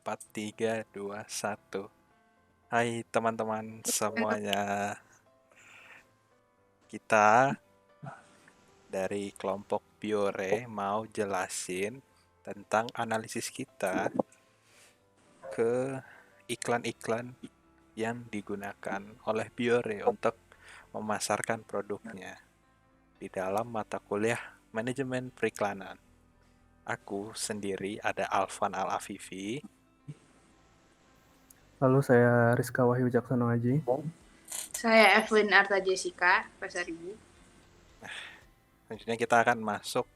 4, 3, 2, 1. Hai teman-teman semuanya. Kita dari kelompok Biore mau jelasin tentang analisis kita ke iklan-iklan yang digunakan oleh Biore untuk memasarkan produknya di dalam mata kuliah manajemen periklanan. Aku sendiri ada Alvan Al-Afifi. Lalu saya Rizka Wahyu Jacksono Aji. Saya Evelyn Arta Jessica, Pasaribu. Selanjutnya kita akan masuk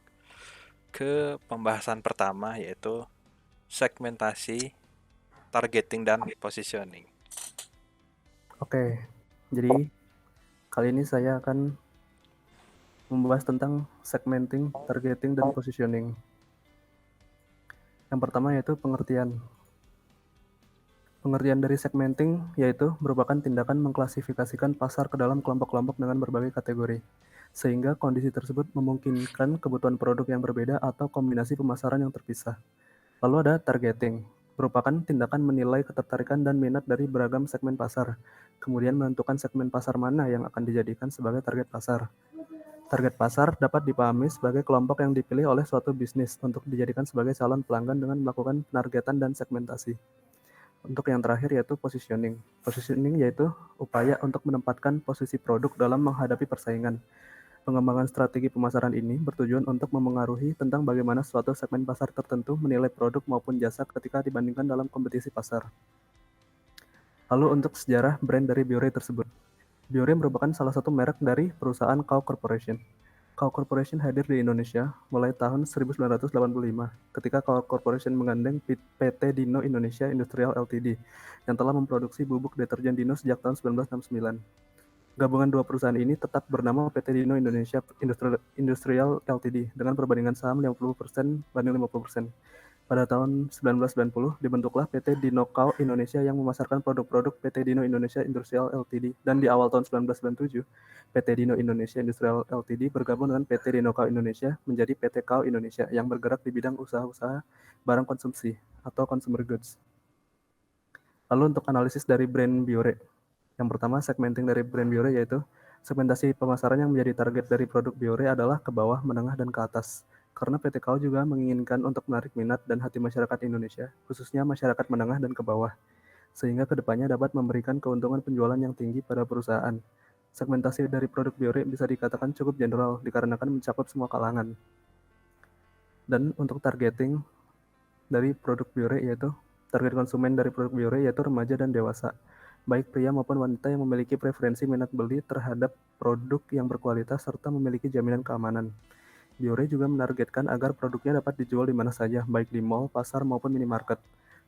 ke pembahasan pertama, yaitu segmentasi, targeting, dan positioning. Oke, jadi kali ini saya akan membahas tentang segmenting, targeting, dan positioning. Yang pertama yaitu pengertian. Pengertian dari segmenting yaitu merupakan tindakan mengklasifikasikan pasar ke dalam kelompok-kelompok dengan berbagai kategori, sehingga kondisi tersebut memungkinkan kebutuhan produk yang berbeda atau kombinasi pemasaran yang terpisah. Lalu ada targeting, merupakan tindakan menilai ketertarikan dan minat dari beragam segmen pasar, kemudian menentukan segmen pasar mana yang akan dijadikan sebagai target pasar. Target pasar dapat dipahami sebagai kelompok yang dipilih oleh suatu bisnis untuk dijadikan sebagai calon pelanggan dengan melakukan penargetan dan segmentasi. Untuk yang terakhir yaitu positioning. Positioning yaitu upaya untuk menempatkan posisi produk dalam menghadapi persaingan. Pengembangan strategi pemasaran ini bertujuan untuk memengaruhi tentang bagaimana suatu segmen pasar tertentu menilai produk maupun jasa ketika dibandingkan dalam kompetisi pasar. Lalu untuk sejarah brand dari Biore tersebut. Biore merupakan salah satu merek dari perusahaan Kao Corporation. Kao Corporation hadir di Indonesia mulai tahun 1985 ketika Kao Corporation menggandeng PT Dino Indonesia Industrial Ltd yang telah memproduksi bubuk deterjen Dino sejak tahun 1969. Gabungan dua perusahaan ini tetap bernama PT Dino Indonesia Industrial Ltd dengan perbandingan saham 50% banding 50%. Pada tahun 1990 dibentuklah PT Dino Kao Indonesia yang memasarkan produk-produk PT Dino Indonesia Industrial Ltd, dan di awal tahun 1997 PT Dino Indonesia Industrial Ltd bergabung dengan PT Dino Kao Indonesia menjadi PT Kao Indonesia yang bergerak di bidang usaha-usaha barang konsumsi atau consumer goods. Lalu untuk analisis dari brand Biore. Yang pertama, segmenting dari brand Biore yaitu segmentasi pemasaran yang menjadi target dari produk Biore adalah ke bawah, menengah, dan ke atas. Karena PT Kao juga menginginkan untuk menarik minat dan hati masyarakat Indonesia, khususnya masyarakat menengah dan ke bawah, sehingga kedepannya dapat memberikan keuntungan penjualan yang tinggi pada perusahaan. Segmentasi dari produk Biore bisa dikatakan cukup general dikarenakan mencakup semua kalangan. Dan untuk targeting dari produk Biore yaitu target konsumen dari produk Biore yaitu remaja dan dewasa, baik pria maupun wanita yang memiliki preferensi minat beli terhadap produk yang berkualitas serta memiliki jaminan keamanan. Biore juga menargetkan agar produknya dapat dijual di mana saja, baik di mal, pasar, maupun minimarket.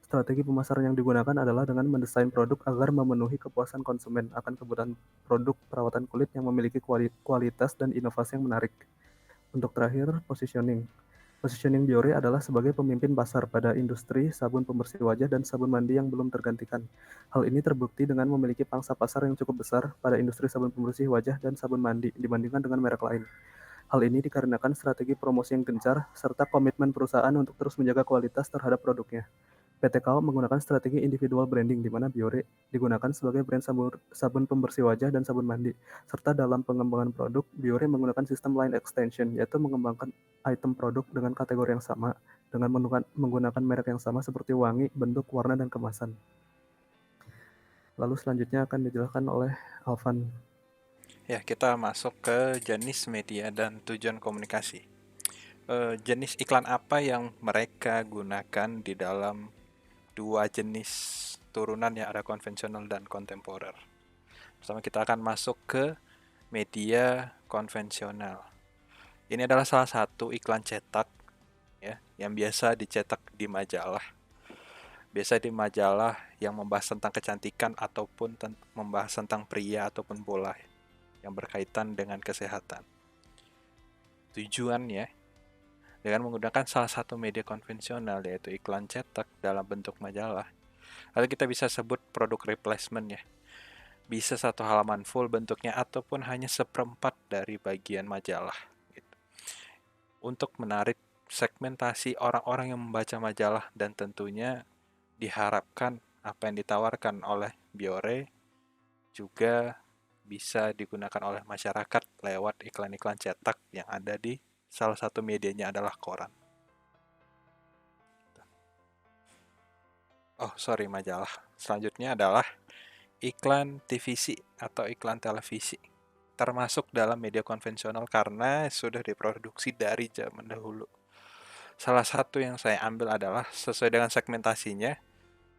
Strategi pemasaran yang digunakan adalah dengan mendesain produk agar memenuhi kepuasan konsumen akan kebutuhan produk perawatan kulit yang memiliki kualitas dan inovasi yang menarik. Untuk terakhir, positioning. Positioning Biore adalah sebagai pemimpin pasar pada industri sabun pembersih wajah dan sabun mandi yang belum tergantikan. Hal ini terbukti dengan memiliki pangsa pasar yang cukup besar pada industri sabun pembersih wajah dan sabun mandi dibandingkan dengan merek lain. Hal ini dikarenakan strategi promosi yang gencar serta komitmen perusahaan untuk terus menjaga kualitas terhadap produknya. PT Kao menggunakan strategi individual branding di mana Biore digunakan sebagai brand sabun pembersih wajah dan sabun mandi. Serta dalam pengembangan produk, Biore menggunakan sistem line extension, yaitu mengembangkan item produk dengan kategori yang sama dengan menggunakan merek yang sama seperti wangi, bentuk, warna, dan kemasan. Lalu selanjutnya akan dijelaskan oleh Alvan. Ya, kita masuk ke jenis media dan tujuan komunikasi. Jenis iklan apa yang mereka gunakan di dalam dua jenis turunan yang ada konvensional dan kontemporer. Pertama kita akan masuk ke media konvensional. Ini adalah salah satu iklan cetak ya, yang biasa dicetak di majalah. Biasa di majalah yang membahas tentang kecantikan ataupun membahas tentang pria ataupun bola yang berkaitan dengan kesehatan. Tujuannya dengan menggunakan salah satu media konvensional yaitu iklan cetak dalam bentuk majalah. Lalu kita bisa sebut produk replacement ya. Bisa satu halaman full bentuknya ataupun hanya seperempat dari bagian majalah. Gitu. Untuk menarik segmentasi orang-orang yang membaca majalah dan tentunya diharapkan apa yang ditawarkan oleh Biore juga bisa digunakan oleh masyarakat lewat iklan-iklan cetak yang ada di salah satu medianya adalah koran. Oh, sorry, majalah. Selanjutnya adalah iklan TVC atau iklan televisi. Termasuk dalam media konvensional karena sudah diproduksi dari zaman dahulu. Salah satu yang saya ambil adalah sesuai dengan segmentasinya,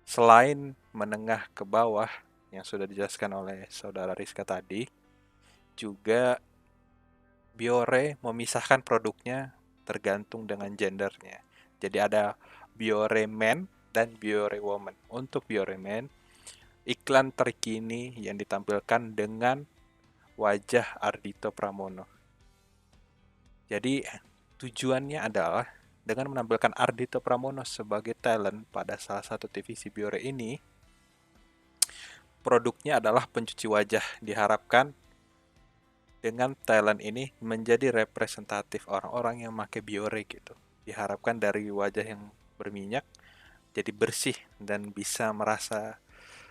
selain menengah ke bawah yang sudah dijelaskan oleh saudara Rizka tadi, juga Biore memisahkan produknya tergantung dengan gendernya. Jadi ada Biore Men dan Biore Woman. Untuk Biore Men, iklan terkini yang ditampilkan dengan wajah Ardhito Pramono. Jadi tujuannya adalah dengan menampilkan Ardhito Pramono sebagai talent pada salah satu TVC Biore ini, produknya adalah pencuci wajah. Diharapkan dengan talent ini menjadi representatif orang-orang yang pakai Biore gitu. Diharapkan dari wajah yang berminyak jadi bersih dan bisa merasa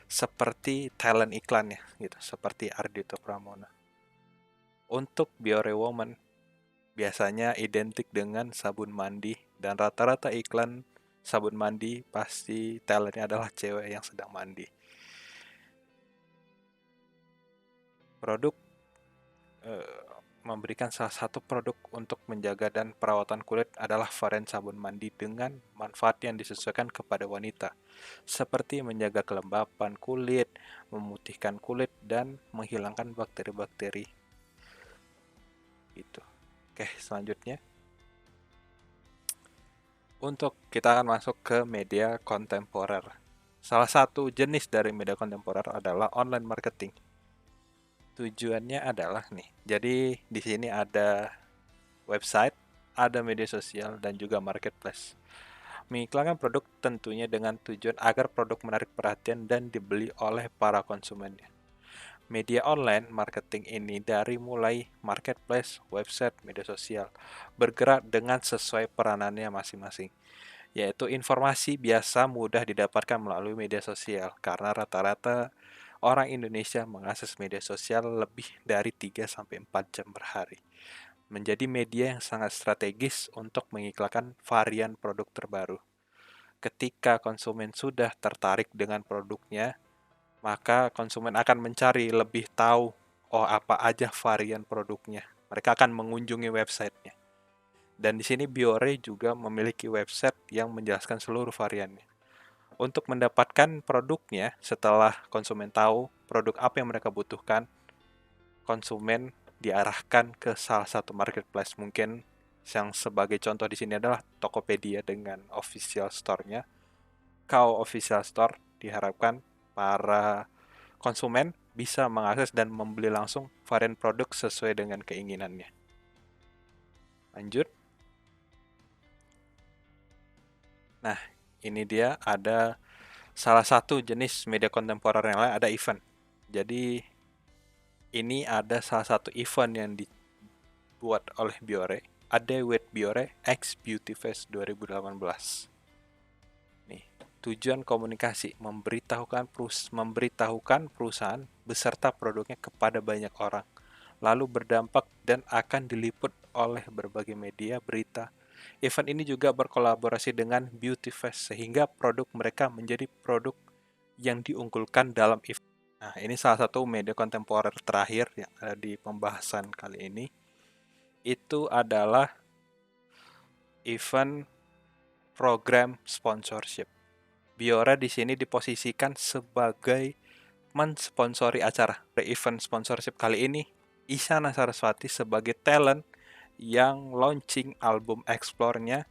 seperti talent iklannya gitu, seperti Ardhito Pramono. Untuk Biore Woman biasanya identik dengan sabun mandi dan rata-rata iklan sabun mandi pasti talentnya adalah cewek yang sedang mandi. Produk memberikan salah satu produk untuk menjaga dan perawatan kulit adalah varian sabun mandi dengan manfaat yang disesuaikan kepada wanita, seperti menjaga kelembapan kulit, memutihkan kulit, dan menghilangkan bakteri-bakteri. Gitu. Oke, selanjutnya. Untuk kita akan masuk ke media kontemporer. Salah satu jenis dari media kontemporer adalah online marketing. Tujuannya adalah nih, jadi di sini ada website, ada media sosial, dan juga marketplace. Mengiklankan produk tentunya dengan tujuan agar produk menarik perhatian dan dibeli oleh para konsumennya. Media online marketing ini dari mulai marketplace, website, media sosial, bergerak dengan sesuai peranannya masing-masing, yaitu informasi biasa mudah didapatkan melalui media sosial, karena rata-rata orang Indonesia mengakses media sosial lebih dari 3-4 jam per hari. Menjadi media yang sangat strategis untuk mengiklankan varian produk terbaru. Ketika konsumen sudah tertarik dengan produknya, maka konsumen akan mencari lebih tahu, oh apa aja varian produknya. Mereka akan mengunjungi websitenya. Dan di sini Biore juga memiliki website yang menjelaskan seluruh variannya. Untuk mendapatkan produknya, setelah konsumen tahu produk apa yang mereka butuhkan, konsumen diarahkan ke salah satu marketplace. Mungkin yang sebagai contoh di sini adalah Tokopedia dengan official store-nya. KAO Official Store diharapkan para konsumen bisa mengakses dan membeli langsung varian produk sesuai dengan keinginannya. Lanjut. Nah, ini dia ada salah satu jenis media kontemporer yang lain, ada event. Jadi ini ada salah satu event yang dibuat oleh Biore, A Day with Biore X Beauty Fest 2018. Nih, tujuan komunikasi memberitahukan perusahaan beserta produknya kepada banyak orang, lalu berdampak dan akan diliput oleh berbagai media berita. Event ini juga berkolaborasi dengan Beauty Fest sehingga produk mereka menjadi produk yang diunggulkan dalam event. Nah, ini salah satu media kontemporer terakhir yang ada di pembahasan kali ini. Itu adalah event program sponsorship. Biore di sini diposisikan sebagai mensponsori acara. Event sponsorship kali ini, Isyana Saraswati sebagai talent yang launching album Explore-nya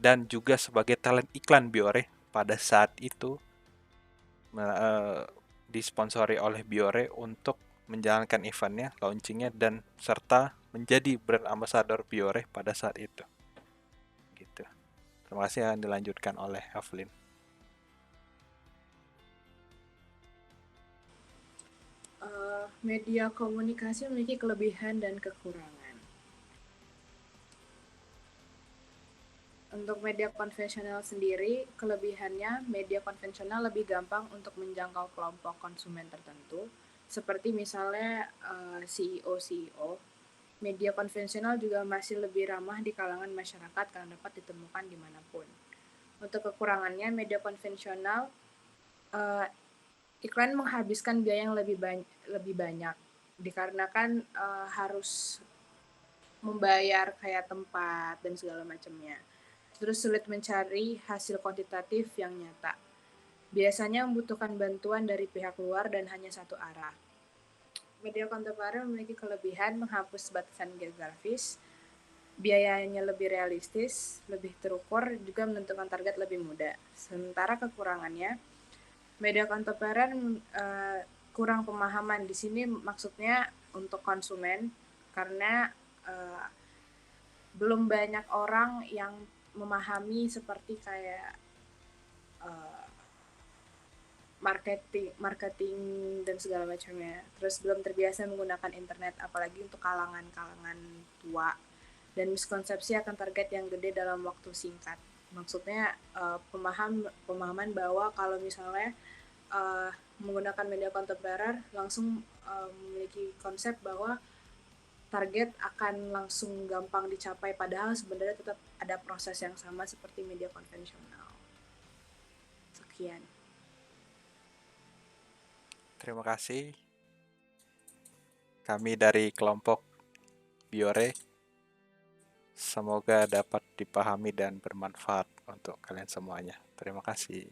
dan juga sebagai talent iklan Biore pada saat itu disponsori oleh Biore untuk menjalankan eventnya, launchingnya, dan serta menjadi brand ambassador Biore pada saat itu. Gitu. Terima kasih yang dilanjutkan oleh Evelyn. Media komunikasi memiliki kelebihan dan kekurangan. Untuk media konvensional sendiri, kelebihannya media konvensional lebih gampang untuk menjangkau kelompok konsumen tertentu, seperti misalnya CEO-CEO. Media konvensional juga masih lebih ramah di kalangan masyarakat karena dapat ditemukan dimanapun. Untuk kekurangannya, media konvensional iklan menghabiskan biaya yang lebih banyak dikarenakan harus membayar kayak tempat dan segala macamnya. Terus sulit mencari hasil kuantitatif yang nyata. Biasanya membutuhkan bantuan dari pihak luar dan hanya satu arah. Media kontemporer memiliki kelebihan menghapus batasan geografis, biayanya lebih realistis, lebih terukur, juga menentukan target lebih mudah. Sementara kekurangannya, media kontemporer kurang pemahaman. Di sini maksudnya untuk konsumen, karena belum banyak orang yang memahami seperti kayak marketing dan segala macamnya. Terus belum terbiasa menggunakan internet, apalagi untuk kalangan tua. Dan miskonsepsi akan target yang gede dalam waktu singkat. Maksudnya pemahaman bahwa kalau misalnya menggunakan media kontemporer langsung memiliki konsep bahwa target akan langsung gampang dicapai, padahal sebenarnya tetap ada proses yang sama seperti media konvensional. Sekian. Terima kasih. Kami dari kelompok Biore. Semoga dapat dipahami dan bermanfaat untuk kalian semuanya. Terima kasih.